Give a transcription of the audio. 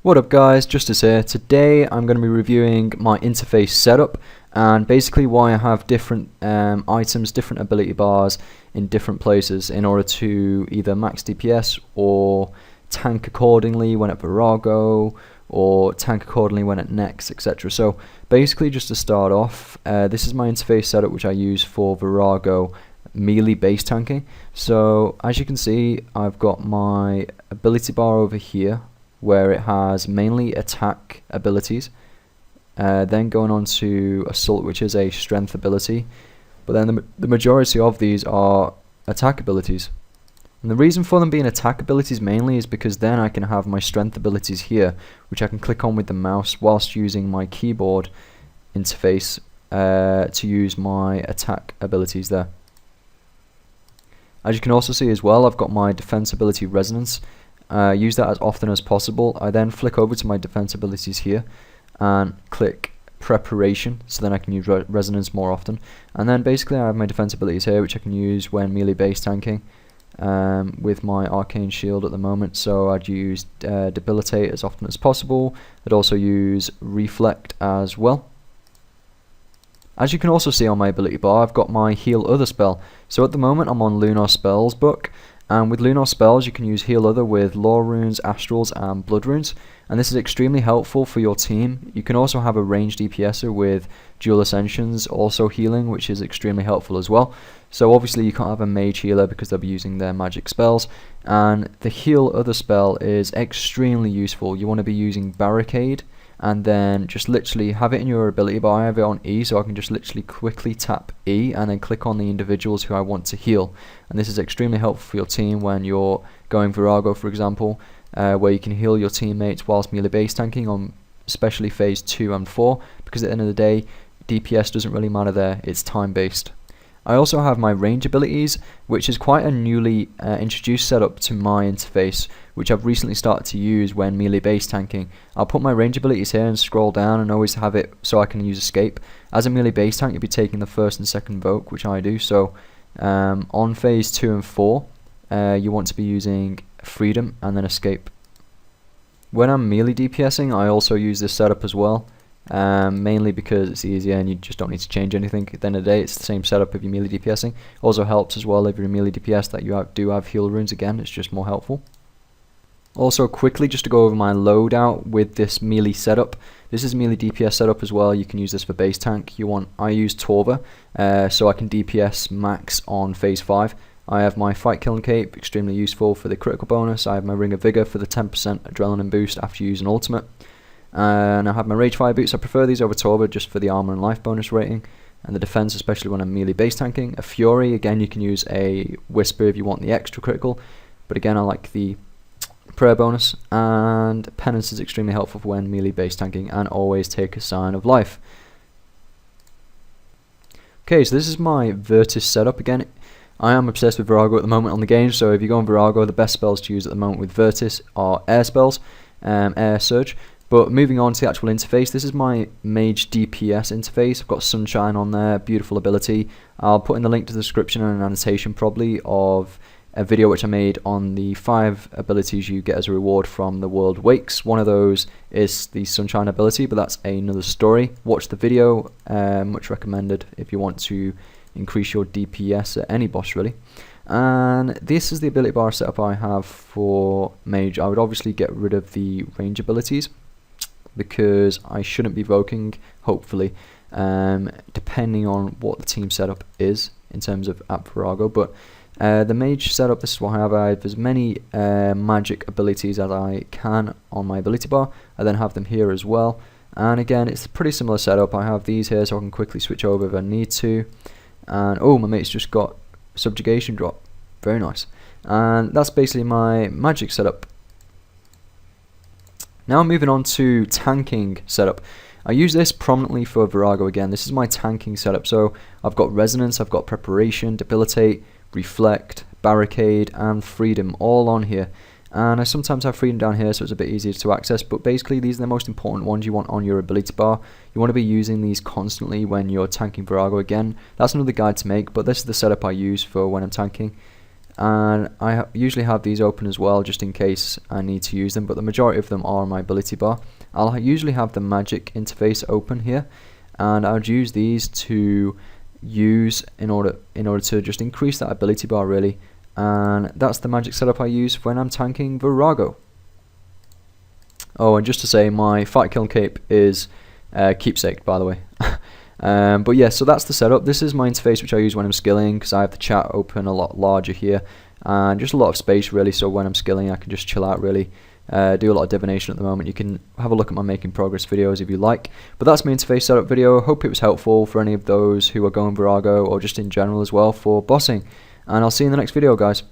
What up guys, Justice here. Today I'm going to be reviewing my interface setup and basically why I have different items, different ability bars in different places in order to either max DPS or tank accordingly when at VORAGO or tank accordingly when at next, etc. So basically, just to start off, this is my interface setup which I use for VORAGO melee base tanking. So as you can see, I've got my ability bar over here where it has mainly attack abilities, then going on to assault, which is a strength ability, but then the majority of these are attack abilities. And the reason for them being attack abilities mainly is because then I can have my strength abilities here, which I can click on with the mouse whilst using my keyboard interface to use my attack abilities there. As you can also see as well, I've got my defense ability resonance. Use that as often as possible. I then flick over to my defense abilities here and click preparation, so then I can use resonance more often. And then basically I have my defense abilities here which I can use when melee base tanking with my arcane shield at the moment. So I'd use debilitate as often as possible. I'd also use reflect as well. As you can also see on my ability bar, I've got my heal other spell. So at the moment I'm on Lunar Spells book, and with Lunar Spells you can use heal other with lore runes, astrals and blood runes, and this is extremely helpful for your team. You can also have a ranged DPSer with dual ascensions also healing, which is extremely helpful as well. So obviously you can't have a mage healer because they'll be using their magic spells, and the heal other spell is extremely useful. You want to be using barricade and then just literally have it in your ability bar. I have it on E, so I can just literally quickly tap E and then click on the individuals who I want to heal. And this is extremely helpful for your team when you're going VORAGO, for example, where you can heal your teammates whilst melee base tanking on especially phase 2 and 4, because at the end of the day DPS doesn't really matter there, it's time based. I also have my range abilities, which is quite a newly introduced setup to my interface, which I've recently started to use when melee base tanking. I'll put my range abilities here and scroll down and always have it so I can use escape. As a melee base tank, you'll be taking the first and second invoke, which I do. So on phase 2 and 4, you want to be using freedom and then escape. When I'm melee DPSing, I also use this setup as well. Mainly because it's easier and you just don't need to change anything. At the end of the day, it's the same setup if you're melee DPSing. Also helps as well if you're melee DPS that you do have heal runes again, it's just more helpful. Also quickly, just to go over my loadout with this melee setup. This is melee DPS setup as well. You can use this for base tank. I use Torva, so I can DPS max on phase 5. I have my Fight Kill and Cape, extremely useful for the critical bonus. I have my Ring of Vigor for the 10% adrenaline boost after you use an ultimate. And I have my Rage Fire boots. I prefer these over Torva just for the armor and life bonus rating and the defense, especially when I'm melee base tanking. A Fury, again you can use a Whisper if you want the extra critical, but again I like the prayer bonus. And Penance is extremely helpful for when melee base tanking, and always take a sign of life. Okay, so this is my Virtus setup. Again, I am obsessed with VORAGO at the moment on the game, so if you go on VORAGO, the best spells to use at the moment with Virtus are air spells, air surge. But moving on to the actual interface, this is my Mage DPS interface. I've got Sunshine on there, beautiful ability. I'll put in the link to the description and an annotation probably of a video which I made on the 5 abilities you get as a reward from the World Wakes. One of those is the Sunshine ability, but that's another story. Watch the video, much recommended if you want to increase your DPS at any boss really. And this is the ability bar setup I have for Mage. I would obviously get rid of the range abilities, because I shouldn't be evoking, hopefully, depending on what the team setup is in terms of at VORAGO. But the mage setup, this is what I have. I have as many magic abilities as I can on my ability bar. I then have them here as well. And again, it's a pretty similar setup. I have these here so I can quickly switch over if I need to. And oh, my mate's just got subjugation drop. Very nice. And that's basically my magic setup. Now moving on to tanking setup. I use this prominently for VORAGO again. This is my tanking setup. So I've got resonance, I've got preparation, debilitate, reflect, barricade and freedom all on here. And I sometimes have freedom down here so it's a bit easier to access, but basically these are the most important ones you want on your ability bar. You want to be using these constantly when you're tanking VORAGO again. That's another guide to make, but this is the setup I use for when I'm tanking. and I usually have these open as well just in case I need to use them, but the majority of them are on my ability bar. I'll usually have the Mage Interface open here, and I would use these to use in order to just increase that ability bar really, and that's the magic setup I use when I'm tanking VORAGO. Oh, and just to say, my Fight Kill Cape is keepsake, by the way. But yeah, so that's the setup. This is my interface which I use when I'm skilling, because I have the chat open a lot larger here, and just a lot of space really, so when I'm skilling I can just chill out really, do a lot of divination at the moment. You can have a look at my making progress videos if you like, but that's my interface setup video. Hope it was helpful for any of those who are going VORAGO, or just in general as well for bossing, and I'll see you in the next video, guys.